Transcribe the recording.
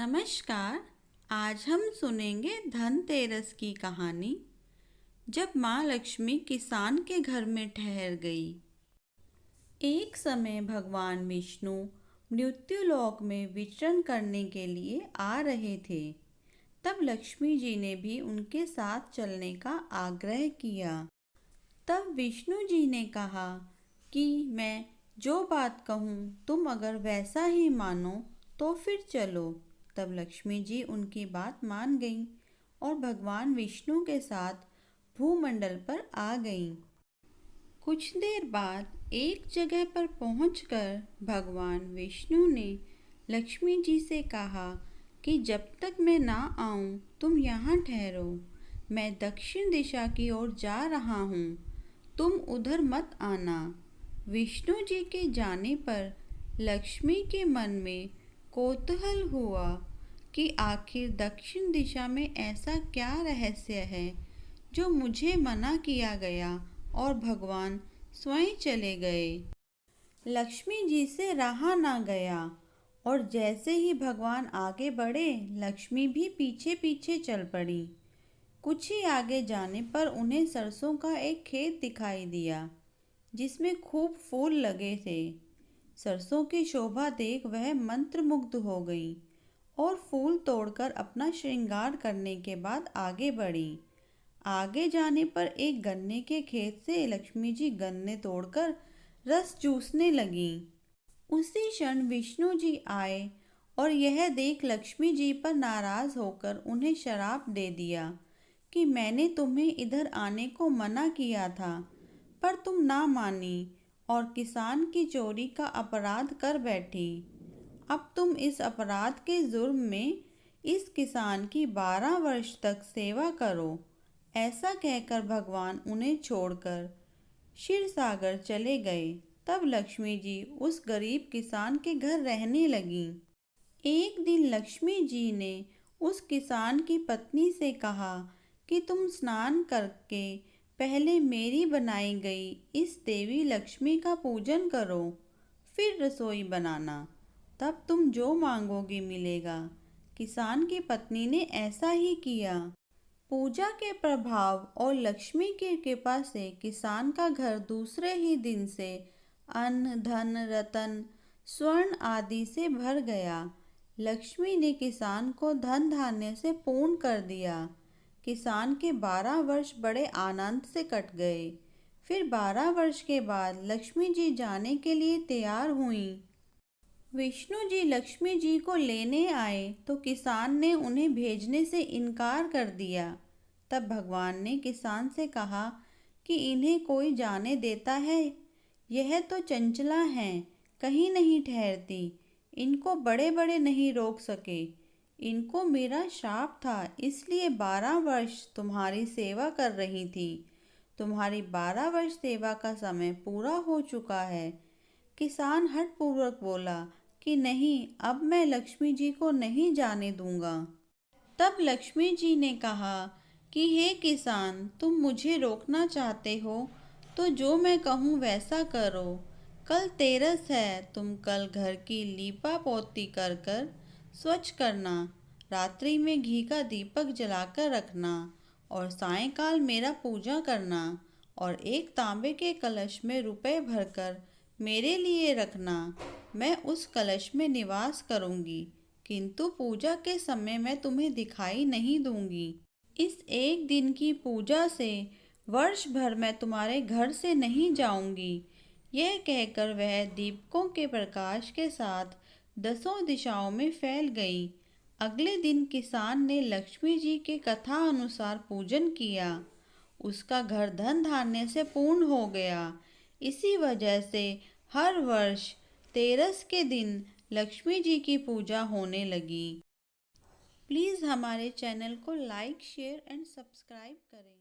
नमस्कार। आज हम सुनेंगे धनतेरस की कहानी। जब माँ लक्ष्मी किसान के घर में ठहर गई। एक समय भगवान विष्णु मृत्युलोक में विचरण करने के लिए आ रहे थे। तब लक्ष्मी जी ने भी उनके साथ चलने का आग्रह किया। तब विष्णु जी ने कहा कि मैं जो बात कहूँ तुम अगर वैसा ही मानो तो फिर चलो। तब लक्ष्मी जी उनकी बात मान गईं और भगवान विष्णु के साथ भूमंडल पर आ गईं। कुछ देर बाद एक जगह पर पहुंचकर भगवान विष्णु ने लक्ष्मी जी से कहा कि जब तक मैं ना आऊं तुम यहाँ ठहरो। मैं दक्षिण दिशा की ओर जा रहा हूँ, तुम उधर मत आना। विष्णु जी के जाने पर लक्ष्मी के मन में कौतूहल हुआ कि आखिर दक्षिण दिशा में ऐसा क्या रहस्य है जो मुझे मना किया गया और भगवान स्वयं चले गए। लक्ष्मी जी से रहा ना गया और जैसे ही भगवान आगे बढ़े लक्ष्मी भी पीछे पीछे चल पड़ी। कुछ ही आगे जाने पर उन्हें सरसों का एक खेत दिखाई दिया जिसमें खूब फूल लगे थे। सरसों की शोभा देख वह मंत्रमुग्ध हो गई और फूल तोड़कर अपना श्रृंगार करने के बाद आगे बढ़ी। आगे जाने पर एक गन्ने के खेत से लक्ष्मी जी गन्ने तोड़कर रस चूसने लगीं। उसी क्षण विष्णु जी आए और यह देख लक्ष्मी जी पर नाराज होकर उन्हें श्राप दे दिया कि मैंने तुम्हें इधर आने को मना किया था, पर तुम ना मानी और किसान की चोरी का अपराध कर बैठी। अब तुम इस अपराध के जुर्म में इस किसान की 12 वर्ष तक सेवा करो। ऐसा कहकर भगवान उन्हें छोड़कर क्षीर सागर चले गए। तब लक्ष्मी जी उस गरीब किसान के घर रहने लगीं। एक दिन लक्ष्मी जी ने उस किसान की पत्नी से कहा कि तुम स्नान करके पहले मेरी बनाई गई इस देवी लक्ष्मी का पूजन करो, फिर रसोई बनाना, तब तुम जो मांगोगी मिलेगा। किसान की पत्नी ने ऐसा ही किया। पूजा के प्रभाव और लक्ष्मी की कृपा से किसान का घर दूसरे ही दिन से अन्न धन रतन स्वर्ण आदि से भर गया। लक्ष्मी ने किसान को धन धान्य से पूर्ण कर दिया। किसान के 12 वर्ष बड़े आनंद से कट गए। फिर 12 वर्ष के बाद लक्ष्मी जी जाने के लिए तैयार हुईं। विष्णु जी लक्ष्मी जी को लेने आए तो किसान ने उन्हें भेजने से इनकार कर दिया। तब भगवान ने किसान से कहा कि इन्हें कोई जाने देता है? यह तो चंचला हैं, कहीं नहीं ठहरती। इनको बड़े बड़े नहीं रोक सके। इनको मेरा शाप था, इसलिए 12 वर्ष तुम्हारी सेवा कर रही थी। तुम्हारी 12 वर्ष सेवा का समय पूरा हो चुका है। किसान हठपूर्वक बोला कि नहीं, अब मैं लक्ष्मी जी को नहीं जाने दूंगा। तब लक्ष्मी जी ने कहा कि हे किसान, तुम मुझे रोकना चाहते हो तो जो मैं कहूँ वैसा करो। कल तेरस है, तुम कल घर की लीपा पोती कर कर स्वच्छ करना। रात्रि में घी का दीपक जलाकर रखना और सायंकाल मेरा पूजा करना और एक तांबे के कलश में रुपए भरकर मेरे लिए रखना। मैं उस कलश में निवास करूंगी, किंतु पूजा के समय मैं तुम्हें दिखाई नहीं दूंगी। इस एक दिन की पूजा से वर्ष भर मैं तुम्हारे घर से नहीं जाऊंगी। यह कहकर वह दीपकों के प्रकाश के साथ 10 दिशाओं में फैल गई। अगले दिन किसान ने लक्ष्मी जी के कथा अनुसार पूजन किया। उसका घर धन धान्य से पूर्ण हो गया। इसी वजह से हर वर्ष तेरस के दिन लक्ष्मी जी की पूजा होने लगी। प्लीज़ हमारे चैनल को लाइक शेयर एंड सब्सक्राइब करें।